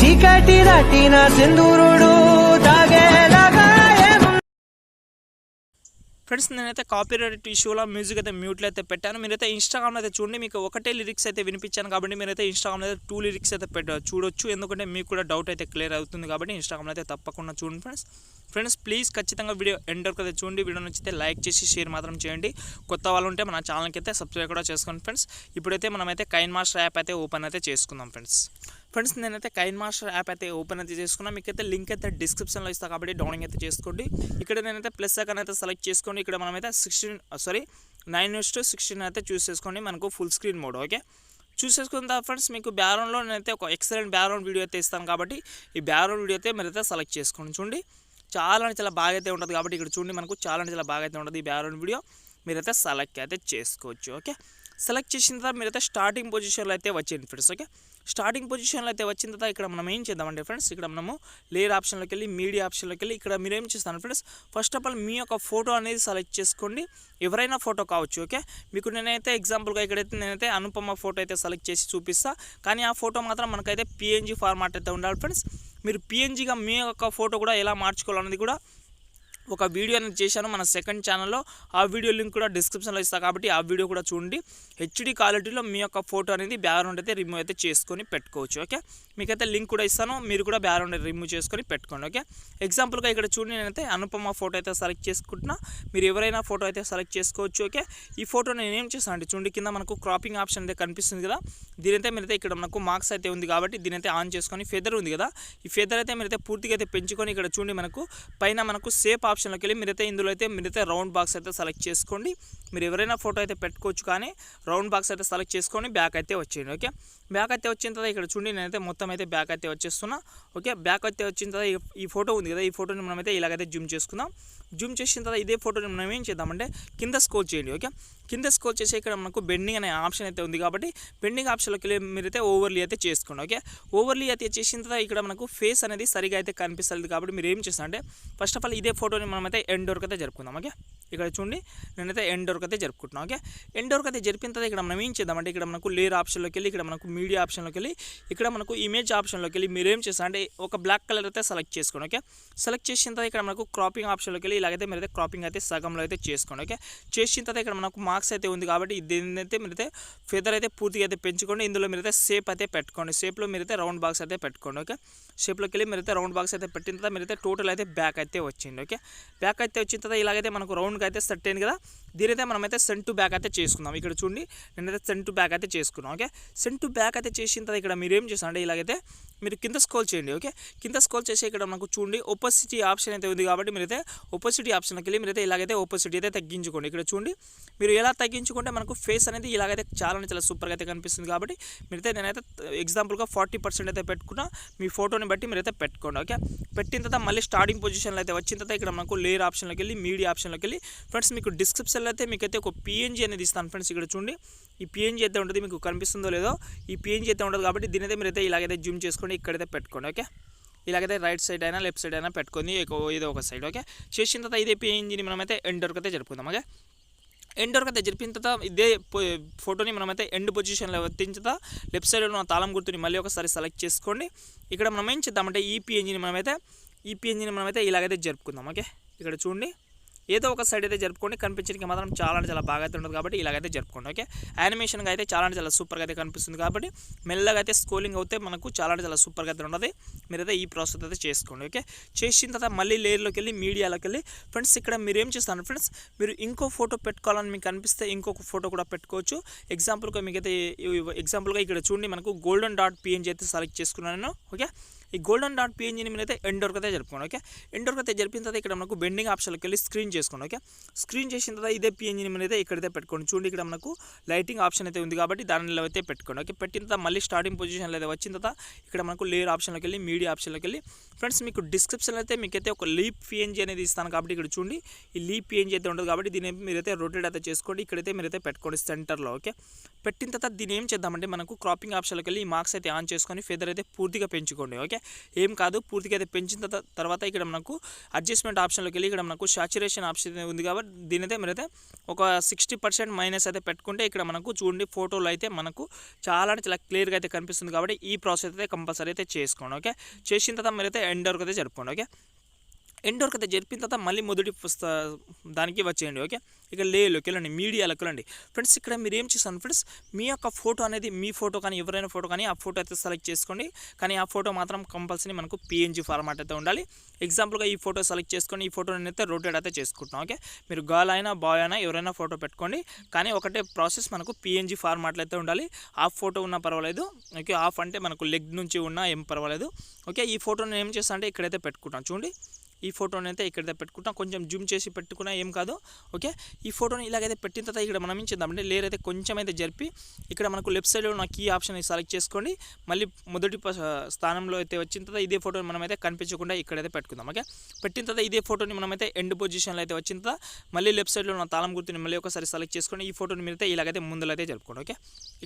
చీకటి దాటిన సింధూరుడు తాగేలాగా ఫ్రెండ్స్ నేనైతే కాపీరైట్ ఇష్యూలో మ్యూజిక్ అయితే మ్యూట్లో అయితే పెట్టాను. మీరైతే ఇన్స్టాగ్రామ్లో అయితే చూడండి, మీకు ఒకటే లిరిక్స్ అయితే వినిపించాను కాబట్టి మీరైతే ఇన్స్టాగ్రామ్లో అయితే 2 లిరిక్స్ అయితే చూడొచ్చు. ఎందుకంటే మీకు కూడా డౌట్ అయితే క్లియర్ అవుతుంది కాబట్టి ఇన్స్టాగ్రామ్లో అయితే తప్పకుండా చూడండి ఫ్రెండ్స్ ప్లీజ్ ఖచ్చితంగా వీడియో ఎండ్ వరకు అయితే చూడండి. వీడియో నచ్చితే లైక్ చేసి షేర్ మాత్రం చేయండి. కొత్త వాళ్ళు ఉంటే మన ఛానల్కి అయితే సబ్స్క్రైబ్ కూడా చేసుకోండి ఫ్రెండ్స్. ఇప్పుడైతే మనమైతే కైన్మాస్టర్ యాప్ అయితే ఓపెన్ అయితే చేసుకుందాం ఫ్రెండ్స్ నేనైతే కైన్మాస్టర్ యాప్ అయితే ఓపెన్ అయితే చేసుకున్నాను. మీకైతే లింక్ అయితే డిస్క్రిప్షన్లో ఇస్తాను కాబట్టి డౌన్లోడ్ అయితే చేసుకోండి. ఇక్కడ నేనైతే ప్లస్ ఐకాన్ అయితే సెలెక్ట్ చేసుకోండి. ఇక్కడ మనమైతే 9:16 అయితే చూస్ చేసుకోండి. మనకు ఫుల్ స్క్రీన్ మోడ్ ఓకే చూసేసుకున్న ఫ్రెండ్స్ మీకు బ్యాక్గ్రౌండ్లో నేనైతే ఒక ఎక్సలెంట్ బ్యాక్గ్రౌండ్ వీడియో అయితే ఇస్తాను కాబట్టి ఈ బ్యాక్గ్రౌండ్ వీడియో అయితే మీరైతే సెలెక్ట్ చేసుకోండి. చూడండి చాలా బాగా అయితే ఉంటుంది కాబట్టి ఇక్కడ చూడండి మనకు చాలా బాగా అయితే ఉంటుంది ఈ బ్యాక్గ్రౌండ్ వీడియో మీరైతే సెలెక్ట్ అయితే చేసుకోవచ్చు. ఓకే సెలెక్ట్ చేసిన తర్వాత మీరైతే స్టార్టింగ్ పొజిషన్లో అయితే వచ్చేయండి ఫ్రెండ్స్. ఓకే స్టార్టింగ్ పొజిషన్లో అయితే వచ్చిన తర్వాత ఇక్కడ మనం ఏం చేద్దామంటే ఫ్రెండ్స్ ఇక్కడ మనము లేయర్ ఆప్షన్లోకి వెళ్ళి మీడియా ఆప్షన్లోకి వెళ్ళి ఇక్కడ మీరు ఏం చేస్తాను ఫ్రెండ్స్ ఫస్ట్ ఆఫ్ ఆల్ మీ యొక్క ఫోటో అనేది సెలెక్ట్ చేసుకోండి. ఎవరైనా ఫోటో కావచ్చు. ఓకే మీకు నేనైతే ఎగ్జాంపుల్గా ఇక్కడైతే నేనైతే అనుపమ ఫోటో అయితే సెలెక్ట్ చేసి చూపిస్తా. కానీ ఆ ఫోటో మాత్రం మనకైతే పిఎన్జీ ఫార్మాట్ అయితే ఉండాలి ఫ్రెండ్స్. మీరు పిఎన్జీగా మీ యొక్క ఫోటో కూడా ఎలా మార్చుకోవాలనేది కూడా ఒక వీడియో అనేది చేశాను మన సెకండ్ ఛానల్లో. ఆ వీడియో లింక్ కూడా డిస్క్రిప్షన్లో ఇస్తాను కాబట్టి ఆ వీడియో కూడా చూడండి. హెచ్డి క్వాలిటీలో మీ యొక్క ఫోటో అనేది బ్యాక్గ్రౌండ్ అయితే రిమూవ్ అయితే చేసుకొని పెట్టుకోవచ్చు. ఓకే మీకైతే లింక్ కూడా ఇస్తాను, మీరు కూడా బ్యాక్గ్రౌండ్ రిమూవ్ చేసుకొని పెట్టుకోండి. ఓకే ఎగ్జాంపుల్గా ఇక్కడ చూడండి నేనైతే అనుపమ ఫోటో అయితే సెలెక్ట్ చేసుకుంటున్నా. మీరు ఎవరైనా ఫోటో అయితే సెలెక్ట్ చేసుకోవచ్చు. ఓకే ఈ ఫోటో నేను ఏం చేస్తాను అంటే చూడండి కింద మనకు క్రాపింగ్ ఆప్షన్ అయితే కనిపిస్తుంది కదా, దీనైతే మీరైతే ఇక్కడ మనకు మార్క్స్ అయితే ఉంది కాబట్టి దీనైతే ఆన్ చేసుకొని ఫెదర్ ఉంది కదా, ఈ ఫెదర్ అయితే మీరైతే పూర్తిగా అయితే పెంచుకొని ఇక్కడ చూడండి మనకు పైన మనకు సేప్ ఆప్షన్లోకి వెళ్ళి మీరైతే ఇందులో అయితే మీరైతే రౌండ్ బాక్స్ అయితే సెలెక్ట్ చేసుకోండి. మీరు ఎవరైనా ఫోటో అయితే పెట్టుకోవచ్చు కానీ రౌండ్ బాక్స్ అయితే సెలెక్ట్ చేసుకొని బ్యాక్ అయితే వచ్చేయండి. ఓకే బ్యాక్ అయితే వచ్చిన తర్వాత ఇక్కడ చూడండి నేనైతే మొత్తం అయితే బ్యాక్ అయితే వచ్చేస్తున్నా. ఓకే బ్యాక్ అయితే వచ్చిన తర్వాత ఈ ఫోటో ఉంది కదా, ఈ ఫోటోని మనమైతే ఇలాగైతే జూమ్ చేసుకుందాం. జూమ్ చేసిన తర్వాత ఇదే ఫోటోని మనం ఏం చేద్దామంటే కింద స్క్రోల్ చేయండి. ఓకే కింద స్క్రోల్ చేసి ఇక్కడ మనకు బెండింగ్ అనే ఆప్షన్ అయితే ఉంది కాబట్టి బెండింగ్ ఆప్షన్లోకి వెళ్ళి మీరైతే ఓవర్లీ అయితే చేసుకోండి. ఓకే ఓవర్లీ అయితే చేసిన తర్వాత ఇక్కడ మనకు ఫేస్ అనేది సరిగా అయితే కనిపిస్తుంది కాబట్టి మీరు ఏం చేస్తారంటే ఫస్ట్ ఆఫ్ ఆల్ ఇదే ఫోటోని మనమైతే ఎండ్ వరకు అయితే జరుపుకుందాం. ఓకే ఇక్కడ చూడండి నేనైతే ఎండ్ వరకు అయితే జరుపుకుంటున్నాను. ఓకే ఎండ్ వరకు అయితే జరిపిన తర్వాత ఇక్కడ మనం ఏం చేద్దామంటే ఇక్కడ మనకు లేయర్ ఆప్షన్లోకి వెళ్ళి ఇక్కడ మనకు మీడియా ఆప్షన్లోకి వెళ్ళి ఇక్కడ మనకు ఇమేజ్ ఆప్షన్లోకి వెళ్ళి మీరు ఏం చేస్తారంటే ఒక బ్లాక్ కలర్ అయితే సెలెక్ట్ చేసుకోండి. ఓకే సెలెక్ట్ చేసిన తర్వాత ఇక్కడ మనకు క్రాపింగ్ ఆప్షన్లోకి వెళ్ళి ఇలాగైతే మీరైతే క్రాపింగ్ అయితే సగంలో అయితే చేసుకోండి. ఓకే చేసిన తర్వాత ఇక్కడ మనకు మార్క్స్ అయితే ఉంది కాబట్టి దీన్ని అయితే మీరైతే ఫెదర్ అయితే పూర్తిగా అయితే పెంచుకోండి. ఇందులో మీరైతే షేప్ అయితే పెట్టుకోండి. షేప్లో మీరైతే రౌండ్ బాక్స్ అయితే పెట్టుకోండి. ఓకే షేప్లోకి వెళ్ళి మీరైతే రౌండ్ బాక్స్ అయితే పెట్టిన తర్వాత మీరైతే టోటల్ అయితే బ్యాక్ అయితే వచ్చింది. ఓకే బ్యాక్ అయితే వచ్చిన తర్వాత ఇలాగైతే మనకు రౌండ్గా అయితే సెట్ అయింది కదా, దీనైతే మనమైతే సెంట్ టు బ్యాక్ అయితే చేసుకుందాం. ఇక్కడ చూడండి నేనైతే సెంట్ టు బ్యాక్ అయితే చేసుకున్నాం. ఓకే సెంట్ టు బ్యాక్ అయితే చేసిన తర్వాత ఇక్కడ మీరు ఏం చేస్తారంటే ఇలాగైతే మీరు కింద స్క్రోల్ చేయండి. ఓకే కింద స్క్రోల్ చేసి ఇక్కడ మనకు చూడండి ఒపోసిటీ ఆప్షన్ అయితే ఉంది కాబట్టి మీరైతే ఒపోసిటీ ఆప్షన్కి వెళ్ళి మీరైతే ఇలాగైతే ఒపోసిటీ అయితే తగ్గించుకోండి. ఇక్కడ చూడండి మీరు ఎలా తగ్గించుకుంటే మనకు ఫేస్ అనేది ఇలాగైతే చాలా సూపర్గా అయితే కనిపిస్తుంది కాబట్టి మీరైతే నేనైతే ఎగ్జాంపుల్గా 40% అయితే పెట్టుకున్నా. మీ ఫోటోని బట్టి మీరైతే పెట్టుకోండి. ఓకే పెట్టిన తర్వాత మళ్ళీ స్టార్టింగ్ పొజిషన్లో అయితే వచ్చిన తర్వాత ఇక్కడ మనకు లేయర్ ఆప్షన్లోకి వెళ్ళి మీడియా ఆప్షన్లోకి వెళ్ళి ఫ్రెండ్స్ మీకు డిస్క్రిప్షన్లో అయితే మీకైతే ఒక పిఎన్జీ అనేది ఇస్తాను ఫ్రెండ్స్. ఇక్కడ చూడండి ఈ పిఎన్జీ అయితే ఉంటుంది, మీకు కనిపిస్తుందో లేదో ఈ పిఎన్జీ అయితే ఉంటుంది కాబట్టి దీనైతే మీరైతే ఇలాగైతే జూమ్ చేసుకోండి, ఇక్కడైతే పెట్టుకోండి. ఓకే ఇలాగైతే రైట్ సైడ్ అయినా లెఫ్ట్ సైడ్ అయినా పెట్టుకొని ఏదో ఒక సైడ్. ఓకే చేసిన తర్వాత ఇదే పిఎన్జీని మనమైతే ఎండ్ వరకు అయితే జరుపుకుందాం. ఓకే ఎండ్ వరకు అయితే జరిపిన తర్వాత ఇదే ఫోటోని మనమైతే ఎండ్ పొజిషన్లో ఎత్తించిన తర్వాత లెఫ్ట్ సైడ్ ఉన్న తాళం గుర్తుని మళ్ళీ ఒకసారి సెలెక్ట్ చేసుకోండి. ఇక్కడ మనం ఏం చేద్దామంటే ఈ పిఎన్జీని మనమైతే ఇలాగైతే జరుపుకుందాం. ఓకే ఇక్కడ చూడండి ఏదో ఒక సైడ్ అయితే జరుపుకోండి, కనిపించడానికి మాత్రం చాలా బాగా అయితే ఉంటుంది కాబట్టి ఇలాగైతే జరుపుకోండి. ఓకే యానిమేషన్గా అయితే చాలా సూపర్గా అయితే కనిపిస్తుంది కాబట్టి మెల్లగా అయితే స్క్రోలింగ్ అవుతే మనకు చాలా సూపర్గా అయితే ఉంటుంది. మీరైతే ఈ ప్రాసెస్ అయితే చేసుకోండి. ఓకే చేసిన తర్వాత మళ్ళీ లేయర్లోకి వెళ్ళి మీడియాలోకి వెళ్ళి ఫ్రెండ్స్ ఇక్కడ మీరు ఏం చేస్తారు ఫ్రెండ్స్ మీరు ఇంకో ఫోటో పెట్టుకోవాలని మీకు అనిపిస్తే ఇంకొక ఫోటో కూడా పెట్టుకోవచ్చు. ఎగ్జాంపుల్గా మీకైతే ఇక్కడ చూడండి మనకు గోల్డెన్ డాట్ పిఎన్జీ అయితే సెలెక్ట్ చేసుకున్నాను. ఓకే ఈ గోల్డెన్ డాట్ పిఎన్జీని మీరైతే ఎండ్ వరకు అయితే జరుపుకోండి. ఓకే ఎండ్ వరకు అయితే జరిపిన తర్వాత ఇక్కడ మనకు బెండింగ్ ఆప్షన్లోకి వెళ్ళి స్క్రీన్ చేసుకోండి. ఓకే స్క్రీన్ చేసిన తర్వాత ఇదే పిఎన్జీని మీరైతే ఇక్కడైతే పెట్టుకోండి. చూడండి ఇక్కడ మనకు లైటింగ్ ఆప్షన్ అయితే ఉంది కాబట్టి దానిలో అయితే పెట్టుకోండి. ఓకే పెట్టిన తర్వాత మళ్ళీ స్టార్టింగ్ పొజిషన్లో అయితే వచ్చిన తర్వాత ఇక్కడ మనకు లేయర్ ఆప్షన్లోకి వెళ్ళి మీడియా ఆప్షన్లోకి వెళ్ళి ఫ్రెండ్స్ మీకు డిస్క్రిప్షన్లో అయితే మీకైతే ఒక లీప్ పిఎన్జీ అనేది ఇస్తాను కాబట్టి ఇక్కడ చూడండి ఈ లీప్ పిఎన్జీ అయితే ఉంటుంది కాబట్టి దీని మీరైతే రొటేట్ అయితే చేసుకోండి. ఇక్కడైతే మీరైతే పెట్టుకోండి సెంటర్లో. ఓకే పెట్టిన తర్వాత దీన్ని ఏం చేద్దామంటే మనకు క్రాపింగ్ ఆప్షన్లోకి వెళ్ళి ఈ మార్క్స్ అయితే ఆన్ చేసుకొని ఫెదర్ అయితే పూర్తిగా పెంచుకోండి. Okay okay. ఏం కాదు, పూర్తిగా అయితే పెంచిన తర్వాత ఇక్కడ మనకు అడ్జస్ట్మెంట్ ఆప్షన్లోకి వెళ్ళి ఇక్కడ మనకు సాచురేషన్ ఆప్షన్ ఉంది కాబట్టి దీని అయితే మీరైతే ఒక 60% మైనస్ అయితే పెట్టుకుంటే ఇక్కడ మనకు చూడండి ఫోటోలో అయితే మనకు చాలా అంటే చాలా క్లియర్గా అయితే కనిపిస్తుంది. కాబట్టి ఈ ప్రాసెస్ అయితే కంపల్సరీ అయితే చేసుకోండి. ఓకే, చేసిన తర్వాత మీరైతే ఎండ్ వరకు అయితే జరుపుకోండి. ఓకే, ఎండ్ వరకు అయితే జరిపిన తర్వాత మళ్ళీ మొదటి దానికి వచ్చేయండి. ఓకే, ఇక లేలోకి వెళ్ళండి, మీడియాలోకి వెళ్ళండి. ఫ్రెండ్స్ ఇక్కడ మీరు ఏం చేస్తాను ఫ్రెండ్స్, మీ యొక్క ఫోటో అనేది మీ ఫోటో కానీ ఎవరైనా ఫోటో కానీ ఆ ఫోటో అయితే సెలెక్ట్ చేసుకోండి. కానీ ఆ ఫోటో మాత్రం కంపల్సరీ మనకు PNG ఫార్మాట్ అయితే ఉండాలి. ఎగ్జాంపుల్గా ఈ ఫోటో సెలెక్ట్ చేసుకొని ఈ ఫోటోని అయితే రొటేట్ అయితే చేసుకుంటున్నాం. ఓకే, మీరు గర్ల్ అయినా బాయ్ అయినా ఎవరైనా ఫోటో పెట్టుకోండి. కానీ ఒకటే ప్రాసెస్, మనకు PNG ఫార్మాట్లో అయితే ఉండాలి. హాఫ్ ఫోటో ఉన్నా పర్వాలేదు. ఓకే, హాఫ్ అంటే మనకు లెగ్ నుంచి ఉన్నా ఏం పర్వాలేదు. ఓకే, ఈ ఫోటోని ఏం చేస్తా అంటే ఇక్కడైతే పెట్టుకుంటాం. చూడండి ఈ ఫోటోని అయితే ఇక్కడైతే పెట్టుకుంటాం, కొంచెం జూమ్ చేసి పెట్టుకున్నా ఏం కాదు. ఓకే, ఈ ఫోటోని ఇలాగైతే పెట్టిన తర్వాత ఇక్కడ మనం ఏం చేద్దామంటే లేయర్ అయితే కొంచెం అయితే జరిపి ఇక్కడ మనకు లెఫ్ట్ సైడ్లో ఉన్న కీ ఆప్షన్ సెలెక్ట్ చేసుకోండి. మళ్ళీ మొదటి స్థానంలో అయితే వచ్చిన తర్వాత ఇదే ఫోటోని మనమైతే కనిపించకుండా ఇక్కడైతే పెట్టుకుందాం. ఓకే, పెట్టిన తర్వాత ఇదే ఫోటోని మనమైతే ఎండ్ పొజిషన్లో అయితే వచ్చిన తర్వాత మళ్ళీ లెఫ్ట్ సైడ్లో ఉన్న తాళం గుర్తుని మళ్ళీ ఒకసారి సెలెక్ట్ చేసుకొని ఈ ఫోటోని మీరైతే ఇలాగైతే ముందులో అయితే జరుపుకోండి. ఓకే,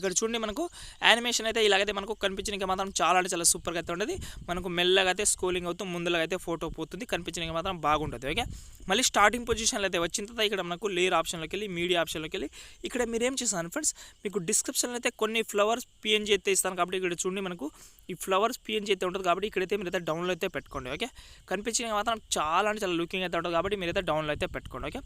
ఇక్కడ చూడండి మనకు యానిమేషన్ అయితే ఇలాగైతే మనకు కనిపించడానికి మాత్రం చాలా అంటే చాలా సూపర్గా అయితే ఉండదు. మనకు మెల్లగా అయితే స్క్రోలింగ్ అవుతూ ముందులో అయితే ఫోటో పోతుంది, కనిపించడానికి మాత్రం బాగుంటుంది. ఓకే, మళ్ళీ స్టార్టింగ్ పొజిషన్లో అయితే వచ్చిన తర్వాత ఇక్కడ మనకు లేయర్ ఆప్షన్లోకి వెళ్ళి మీడియా ఆప్షన్లోకి వెళ్ళి ఇక్కడ మీరు ఏం చేస్తాను ఫ్రెండ్స్, మీకు డిస్క్రిప్షన్లో అయితే కొన్ని ఫ్లవర్స్ PNG అయితే ఇస్తాను. కాబట్టి ఇక్కడ చూడండి మనకు ఈ ఫ్లవర్స్ PNG అయితే ఉంటుంది. కాబట్టి ఇక్కడైతే మీరైతే డౌన్లో అయితే పెట్టుకోండి. ఓకే, కనిపించడానికి మాత్రం చాలా అంటే చాలా లుకింగ్ అయితే ఉంటుంది. కాబట్టి మీరైతే డౌన్లో అయితే పెట్టుకోండి. ఓకే,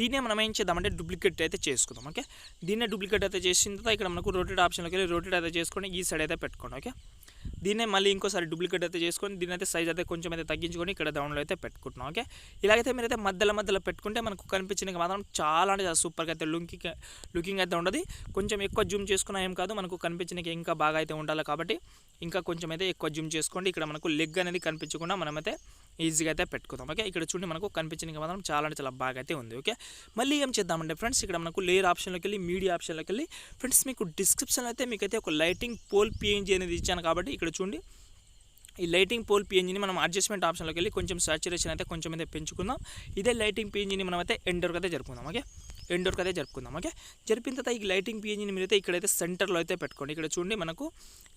దీన్నే మనం ఏం చేద్దామంటే డూప్లికేట్ అయితే చేసుకుందాం. ఓకే, దీన్నే డూప్లికేట్ అయితే చేసిన తర్వాత ఇక్కడ మనకు రొటేట్ ఆప్షన్లోకి వెళ్ళి రొటేట్ అయితే చేసుకొని ఈ సైడ్ అయితే పెట్టుకోండి. ఓకే, దీన్నే మళ్ళీ ఇంకోసారి డూప్లికేట్ అయితే చేసుకొని దీని అయితే సైజ్ అయితే కొంచెం అయితే తగ్గించుకొని ఇక్కడ డౌన్లో అయితే పెట్టుకుంటున్నాం. ఓకే, ఇలాగైతే మీరైతే మధ్యలో పెట్టుకుంటే మనకు కనిపించడానికి మాత్రం చాలా అంటే చాలా సూపర్గా అయితే లుకింగ్ అయితే ఉండదు. కొంచెం ఎక్కువ జూమ్ చేసుకున్నా ఏం కాదు, మనకు కనిపించడానికి ఇంకా బాగా అయితే ఉండాలి. కాబట్టి ఇంకా కొంచెం అయితే ఎక్కువ జూమ్ చేసుకోండి. ఇక్కడ మనకు లెగ్ అనేది కనిపించకుండా మనమైతే ఈజీగా అయితే పెట్టుకుందాం. ఓకే, ఇక్కడ చూడండి మనకు కనిపించడానికి మాత్రం చాలా అంటే చాలా బాగా అయితే ఉంది. ఓకే, మళ్ళీ ఏం చేద్దామంటే ఫ్రెండ్స్ ఇక్కడ మనకు లేయర్ ఆప్షన్లోకి వెళ్ళి మీడియా ఆప్షన్లోకి వెళ్ళి ఫ్రెండ్స్ మీకు డిస్క్రిప్షన్లో అయితే మీకైతే ఒక లైటింగ్ పోల్ PNG అనేది ఇచ్చాను. కాబట్టి ఇక్కడ చూడండి ఈ లైటింగ్ పోల్ PNGని మనం అడ్జస్ట్మెంట్ ఆప్షన్లోకి వెళ్ళి కొంచెం సాచురేషన్ అయితే కొంచెం అయితే పెంచుకుందాం. ఇదే లైటింగ్ PNGని మనం అయితే ఎండ్ వరకు అయితే జరుపుకుందాం. ఓకే, ఎండ్ వరకు అయితే జరుపుకుందాం. ఓకే, జరిపిన తర్వాత ఈ లైటింగ్ PNGని మీరైతే ఇక్కడైతే సెంటర్లో అయితే పెట్టుకోండి. ఇక్కడ చూడండి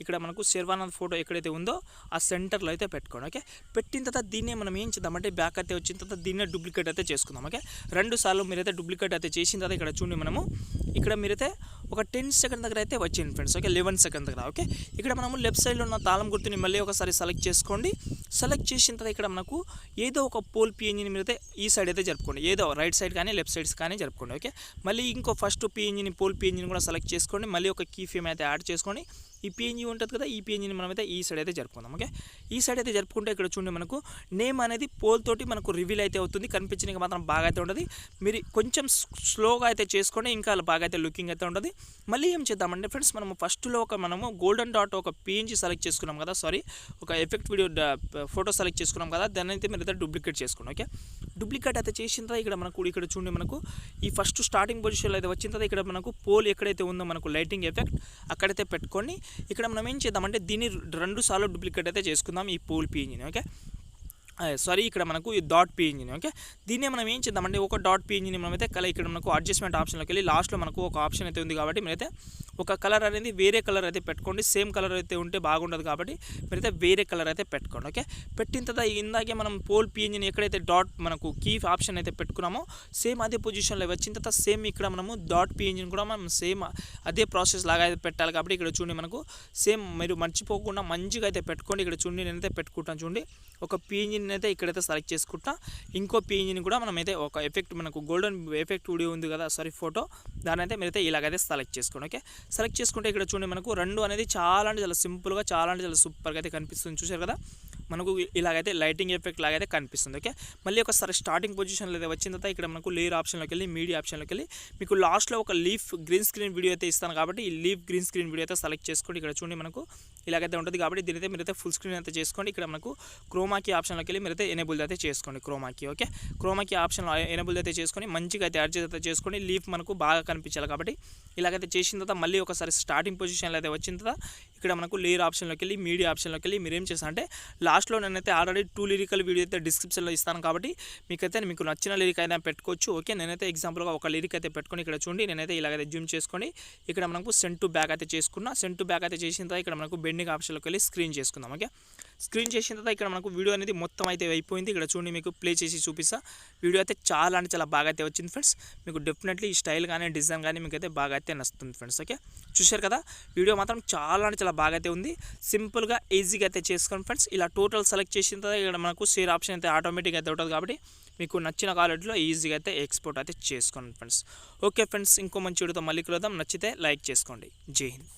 ఇక్కడ మనకు శర్వానంద్ ఫోటో ఎక్కడైతే ఉందో ఆ సెంటర్లో అయితే పెట్టుకోండి. ఓకే, పెట్టిన తర్వాత దీన్నే మనం ఏం చేద్దామంటే బ్యాక్ అయితే వచ్చిన తర్వాత దీన్నే డూప్లికేట్ అయితే చేసుకుందాం. ఓకే, 2 సార్లు మీరైతే డూప్లికేట్ అయితే చేసిన తర్వాత ఇక్కడ చూడండి ఇక్కడ మీరైతే ఒక 10 సెకండ్ దగ్గర అయితే వచ్చింది ఫ్రెండ్స్. ఓకే, 11 సెకండ్ దగ్గర. ఓకే, ఇక్కడ మనము లెఫ్ట్ సైడ్లో ఉన్న తాళం గుర్తుని మళ్ళీ ఒకసారి సెలెక్ట్ చేసుకోండి. సెలెక్ట్ చేసిన తర్వాత ఇక్కడ మనకు ఏదో ఒక పోల్ PNGని మీరైతే ఈ సైడ్ అయితే జరుపుకోండి. ఏదో రైట్ సైడ్ కానీ లెఫ్ట్ సైడ్స్ కానీ జరుపుకోండి. ఓకే, మళ్ళీ ఇంకో ఫస్ట్ పోల్ PNGని కూడా సెలెక్ట్ చేసుకోండి. మళ్ళీ ఒక కీ ఫ్రేమ్ అయితే యాడ్ చేసుకొని ఈ PNG ఉంటుంది కదా, ఈ PNGని మనమైతే ఈ సైడ్ అయితే జరుపుకుందాం. ఓకే, ఈ సైడ్ అయితే జరుపుకుంటే ఇక్కడ చూడండి మనకు నేమ్ అనేది పోల్ తోటి మనకు రివీల్ అయితే అవుతుంది. కనిపించడానికి మాత్రం బాగా అయితే ఉంటుంది. మీరు కొంచెం స్లోగా అయితే చేసుకోండి, ఇంకా బాగా అయితే లుకింగ్ అయితే ఉంటుంది. మళ్ళీ ఏం చేద్దామంటే ఫ్రెండ్స్ ఫస్ట్లో మనము గోల్డెన్ డాట్ ఒక PNG సెలెక్ట్ చేసుకున్నాం కదా, ఒక ఎఫెక్ట్ వీడియో ఫోటో సెలెక్ట్ చేసుకున్నాం కదా, దాన్ని అయితే మీరు అయితే డూప్లికేట్ చేసుకోండి. ఓకే, డూప్లికేట్ అయితే చేసిన తర్వాత ఇక్కడ చూడండి మనకు ఈ ఫస్ట్ స్టార్టింగ్ పొజిషన్లో అయితే వచ్చిన తర్వాత ఇక్కడ మనకు పోల్ ఎక్కడైతే ఉందో మనకు లైటింగ్ ఎఫెక్ట్ అక్కడైతే పెట్టుకొని ఇక్కడ మనం ఏం చేద్దామంటే దీన్ని 2 సార్లు డూప్లికేట్ అయితే చేసుకుందాం ఈ పోల్ PNGని. ఓకే, ఇక్కడ మనకు ఈ డాట్ PNGని. ఓకే, దీన్నే మనం ఏం చేద్దామంటే ఒక డాట్ PNGని మనమైతే ఇక్కడ మనకు అడ్జస్ట్మెంట్ ఆప్షన్లోకి వెళ్ళి లాస్ట్లో మనకు ఒక ఆప్షన్ అయితే ఉంది. కాబట్టి మీరైతే ఒక కలర్ అనేది వేరే కలర్ అయితే పెట్టుకోండి. సేమ్ కలర్ అయితే ఉంటే బాగుండదు. కాబట్టి మీరైతే వేరే కలర్ అయితే పెట్టుకోండి. ఓకే, పెట్టిన తర్వాత ఇందాకే మనం పోల్ PNGని ఎక్కడైతే డాట్ మనకు కీ ఆప్షన్ అయితే పెట్టుకున్నామో సేమ్ అదే పొజిషన్లో వచ్చిన తర్వాత సేమ్ ఇక్కడ మనము డాట్ PNGని కూడా మనం సేమ్ అదే ప్రాసెస్ లాగా అయితే పెట్టాలి. కాబట్టి ఇక్కడ చూడండి మనకు సేమ్ మీరు మర్చిపోకుండా మంచిగా అయితే పెట్టుకోండి. ఇక్కడ చూడండి నేనైతే పెట్టుకుంటాను. చూడండి ఒక PNGని అయితే ఇక్కడైతే సెలెక్ట్ చేసుకుంటా, ఇంకో PNGని కూడా మనమైతే ఒక ఎఫెక్ట్ మనకు గోల్డెన్ ఎఫెక్ట్ వీడియో ఉంది కదా ఫోటో, దాని అయితే మీరైతే ఇలాగైతే సెలెక్ట్ చేసుకోండి. ఓకే, సెలెక్ట్ చేసుకుంటే ఇక్కడ చూడండి మనకు 2 అనేది చాలా అంటే చాలా సింపుల్గా చాలా అంటే చాలా సూపర్గా అయితే కనిపిస్తుంది. చూసారు కదా, మనకు ఇలాగైతే లైటింగ్ ఎఫెక్ట్ లాగైతే కనిపిస్తుంది. ఓకే, మళ్ళీ ఒకసారి స్టార్టింగ్ పొజిషన్లో అయితే వచ్చిన తర్వాత ఇక్కడ మనకు లేయర్ ఆప్షన్లోకి వెళ్ళి మీడియా ఆప్షన్లోకి వెళ్ళి మీకు లాస్ట్లో ఒక లీఫ్ గ్రీన్ స్క్రీన్ వీడియో అయితే ఇస్తాను. కాబట్టి ఈ లీఫ్ గ్రీన్ స్క్రీన్ వీడియో అయితే సెలెక్ట్ చేసుకోండి. ఇక్కడ చూడండి మనకు ఇలాగైతే ఉంటుంది. కాబట్టి దీనైతే మీరైతే ఫుల్ స్క్రీన్ అయితే చేసుకోండి. ఇక్కడ మనకు క్రోమాకీ ఆప్షన్లోకి వెళ్ళి మీరైతే ఎనేబుల్ అయితే చేసుకోండి క్రోమాకీ. ఓకే, క్రోమాకీ ఆప్షన్ ఎనేబుల్ అయితే చేసుకొని మంచిగా అయితే అడ్జస్ట్ అయితే చేసుకొని లీఫ్ మనకు బాగా కనిపించాలి. కాబట్టి ఇలాగైతే చేసిన తర్వాత మళ్ళీ ఒకసారి స్టార్టింగ్ పొజిషన్లో అయితే వచ్చిన తర్వాత ఇక్కడ మనకు లేయర్ ఆప్షన్లోకి వెళ్ళి మీడియా ఆప్షన్లోకి వెళ్ళి మీరు ఏం చేస్తారంటే లాస్ట్లో నేనైతే ఆల్రెడీ 2 లిరికల్ వీడియో అయితే డిస్క్రిప్షన్లో ఇస్తాను. కాబట్టి మీకు నచ్చిన లిరిక్ అయినా పెట్టుకోవచ్చు. ఓకే, నేనైతే ఎగ్జాంపుల్గా ఒక లిరిక్ అయితే పెట్టుకొని ఇక్కడ చూడండి నేనైతే ఇలాగైతే జూమ్ చేసుకొని ఇక్కడ మనకు సెండ్ టు బ్యాక్ అయితే చేసుకున్నా. సెండ్ టు బ్యాక్ అయితే చేసిన తర్వాత ఇక్కడ మనకు బెండింగ్ పెండింగ్ ఆప్షన్లోకి వెళ్ళి స్క్రీన్ చేసుకుందాం. ఓకే, స్క్రీన్ చేసిన తర్వాత ఇక్కడ మనకు వీడియో అనేది మొత్తం అయితే అయిపోయింది. ఇక్కడ చూడండి, మీకు ప్లే చేసి చూపిస్తా. వీడియో అయితే చాలా అంటే చాలా బాగా అయితే వచ్చింది ఫ్రెండ్స్. మీకు డెఫినెట్లీ ఈ స్టైల్ కానీ డిజైన్ కానీ మీకు అయితే బాగా అయితే నచ్చుతుంది ఫ్రెండ్స్. ఓకే, చూశారు కదా, వీడియో మాత్రం చాలా అంటే చాలా బాగా అయితే ఉంది. సింపుల్గా ఈజీగా అయితే చేసుకోండి ఫ్రెండ్స్. ఇలా టోటల్ సెలెక్ట్ చేసిన తర్వాత ఇక్కడ మనకు షేర్ ఆప్షన్ అయితే ఆటోమేటిక్గా అయితే ఉంటుంది కాబట్టి మీకు నచ్చిన క్వాలిటీలో ఈజీగా అయితే ఎక్స్పోర్ట్ అయితే చేసుకోండి ఫ్రెండ్స్. ఓకే ఫ్రెండ్స్, ఇంకో మంచి వీడియోతో మళ్ళీ కలుద్దాం. నచ్చితే లైక్ చేసుకోండి. జై హింద్.